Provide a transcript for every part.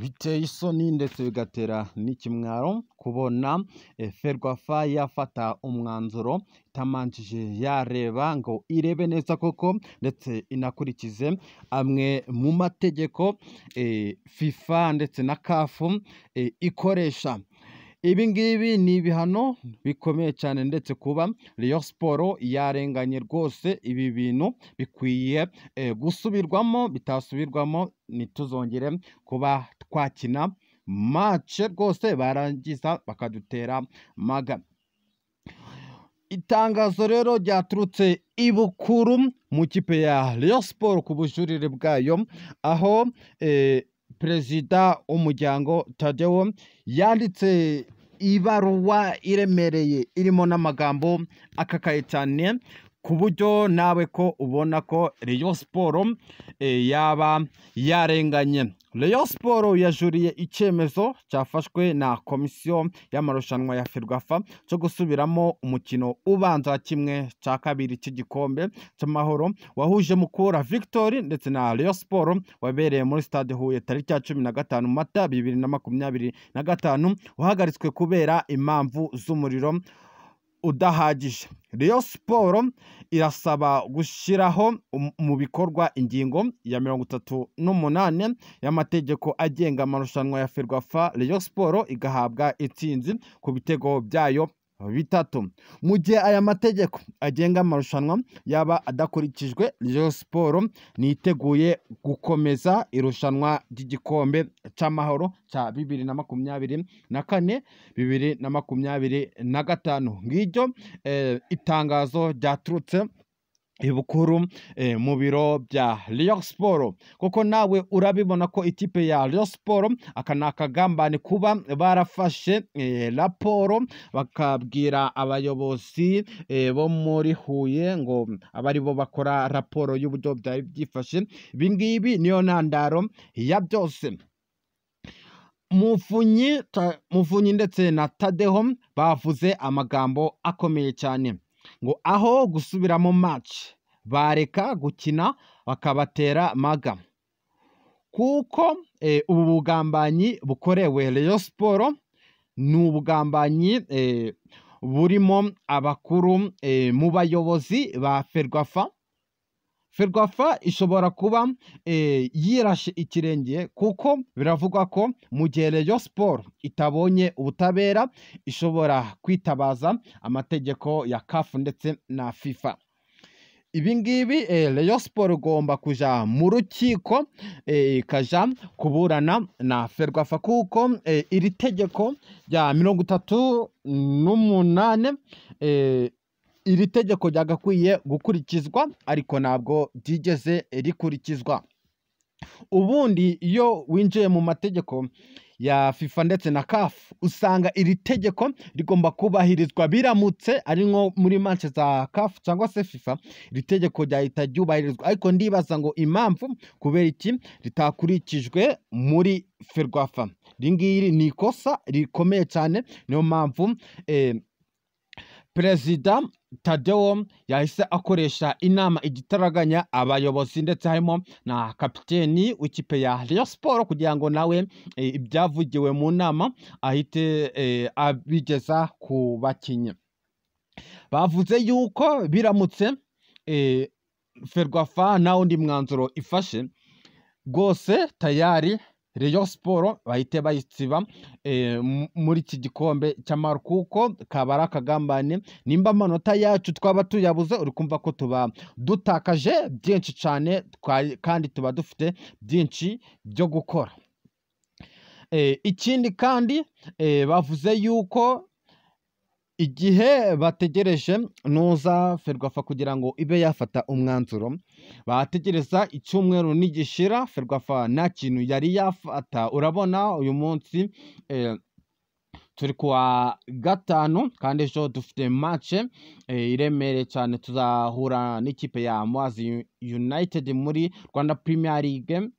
biteye isoni ndetse bigatera n'ikimwaro kubona Ferwafa yafata umwanzuro itamanjije yareba ngo irebe neza koko ndetse inakurikize amwe mu mategeko FIFA ndetse na CAF ikoresha. Ibi ngibi ni ibihano bikomeye cyane ndetse kuba Rayon Sport yarenganye rwose. Ibi bintu bikwiye gusubirwamo, bitasubirwamo ntituzongere kuba twakina match rwose barangiza bakadutera maga. Itangazo rero ryaturutse ibukuru mu kipe ya Rayon Sport ku bujurire bwayo, aho perezida w'umuryango Tadeo yanditse ibaruwa iremereye irimo n'amagambo akakaye cyane ku buryo nawe ko ubona ko Rayon Sport yaba yarenganye. Rayon Sport yajuriye icyemezo cyafashwe na komisiyo y'amarushanwa ya Ferwafa cyo gusubiramo umukino ubanza wa kimwe cya kabiri cy'igikombe cy'amahoro wahuje Mukura Victory ndetse na Rayon Sport wabereye muri stade Huye tariki ya 15 Mata 2025 wahagaritswe kubera impamvu z'umuriro udahagije. Rayon Sport irasaba gushyiraho mu bikorwa ingingo ya 38 y'amategeko agenga amarushanwa ya Ferwafa. Rayon Sport igahabwa intsinzi ku bitego byayo bitatu. Mu gihe aya mategeko agenga amarushanwa yaba adakurikijwe, Rayon Sport niteguye gukomeza irushanwa ry'igikombe cy'amahoro cya 2024 2025. Ngiryo itangazo ryaturutse ibukuru mu biro bya Rayon Sport. Koko nawe urabibona ko ikipe ya Rayon Sport aka ni akagambane kuba barafashe raporo bakabwira abayobozi bo muri Huye ngo abari bo bakora raporo y'uburyo byari byifashe. Ibi ngibi niyo ntandaro ya byose. Muvunyi ndetse na Tadeo bavuze amagambo akomeye cyane ngo aho gusubiramo match bareka gukina bakabatera maga, kuko ubu bugambanyi bukorewe Rayon Sport ni ubugambanyi burimo abakuru mu bayobozi ba Ferwafa. Ferwafa ishobora kuba yirashe ikirenge, kuko biravugwa ko mu gihe Rayon Sport itabonye ubutabera ishobora kwitabaza amategeko ya CAF ndetse na FIFA. Ibi ngibi Rayon Sport igomba kuja mu rukiko ikaja kuburana na Ferwafa, kuko iri tegeko rya 38 iri tegeko ryagakwiye gukurikizwa ariko ntabwo ryigeze rikurikizwa. Ubundi iyo winjiye mu mategeko ya FIFA ndetse na CAF usanga iri tegeko rigomba kubahirizwa. Biramutse ari nko muri match za CAF cyangwa se FIFA, iri tegeko ryahita ryubahirizwa, ariko ndibaza ngo impamvu kubera iki ritakurikijwe muri Ferwafa. Ringiri ni ikosa rikomeye cyane, niyo mpamvu Perezida Tadeo yahise akoresha inama igitaraganya abayobozi ndetse harimo na kapiteni w'ikipe ya Rayon Sport kugira ngo nawe ibyavugiwe mu nama ahite abigeza ku bakinnyi. Bavuze yuko biramutse Ferwafa nta wundi mwanzuro ifashe rwose tayari Rayon Sport bahite bayitsiba muri iki gikombe cy'amahoro, kuko kaba ari akagambane. Nimba amanota yacu twaba tuyabuze, uri kumva ko tuba dutakaje byinshi cyane kandi tuba dufite byinshi byo gukora. Ikindi kandi bavuze yuko igihe bategereje nuza Ferwafa kugira ngo ibe yafata umwanzuro, bategereza icyumweru nigishira Ferwafa nta kintu yari yafata. Urabona uyu munsi turi kuwa gatanu kandi ejo dufite match iremereye cyane, tuzahura n'ikipe ya Muhazi United muri Rwanda Premier League.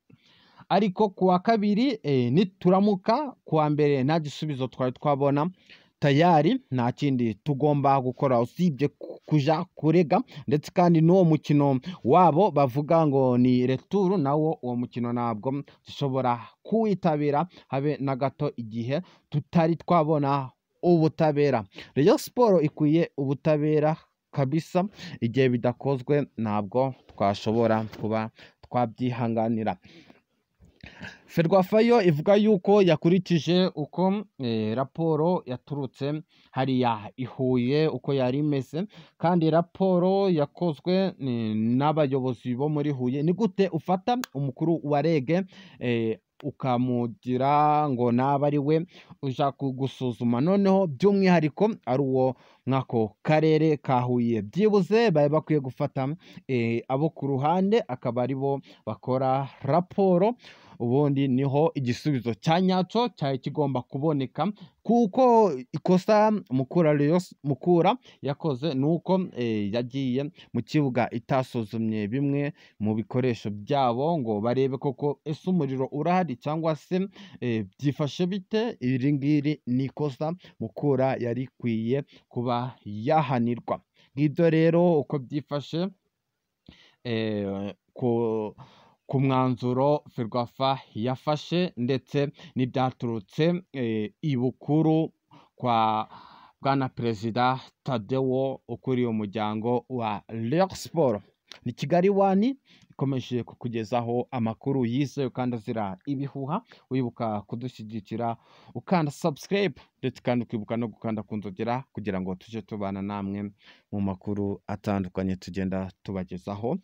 Ariko kuwa kabiri nituramuka kuwa mbere nta gisubizo twari twabona, tayari nta kindi tugomba gukora usibye kuja kurega, ndetse kandi n'uwo mukino wabo bavuga ngo ni retour, nawo uwo mukino ntabwo dushobora kuwitabira habe na gato igihe tutari twabona ubutabera. Rayon Sport ikwiye ubutabera kabisa, igihe bidakozwe ntabwo twashobora kuba twabyihanganira. Ferwafa yo ivuga yuko yakurikije uko raporo yaturutse hariya i Huye uko yari imeze, kandi raporo yakozwe n'abayobozi bo muri Huye. Ni gute ufata umukuru wa REG ukamugira ngo naba ari we uja kugusuzuma, noneho by'umwihariko ari uwo mwako karere ka Huye? Byibuze bari bakwiye gufata abo ku ruhande akaba ari bo bakora raporo, ubundi niho igisubizo cya nyacyo cyari kigomba kuboneka, kuko ikosa Mukura yakoze nuko yagiye mu kibuga itasuzumye bimwe mu bikoresho byabo ngo barebe koko ese umuriro urahari cyangwa se byifashe bite. Iri ngiri ni ikosa Mukura yari ikwiye kuba yahanirwa. Ngibyo rero uko byifashe ku mwanzuro Ferwafa yafashe, ndetse n'ibyaturutse ibukuru kwa bwana Perezida Tadeo ukuriye umuryango wa Rayon Sport. Ni Kigali One ikomeje kukugezaho amakuru yizewe kandi azira ibihuha. Wibuka kudushyigikira ukanda subscribe, ndetse kandi ukibuka no gukanda ku nzogera kugira ngo tujye tubana namwe mu makuru atandukanye tugenda tubagezaho.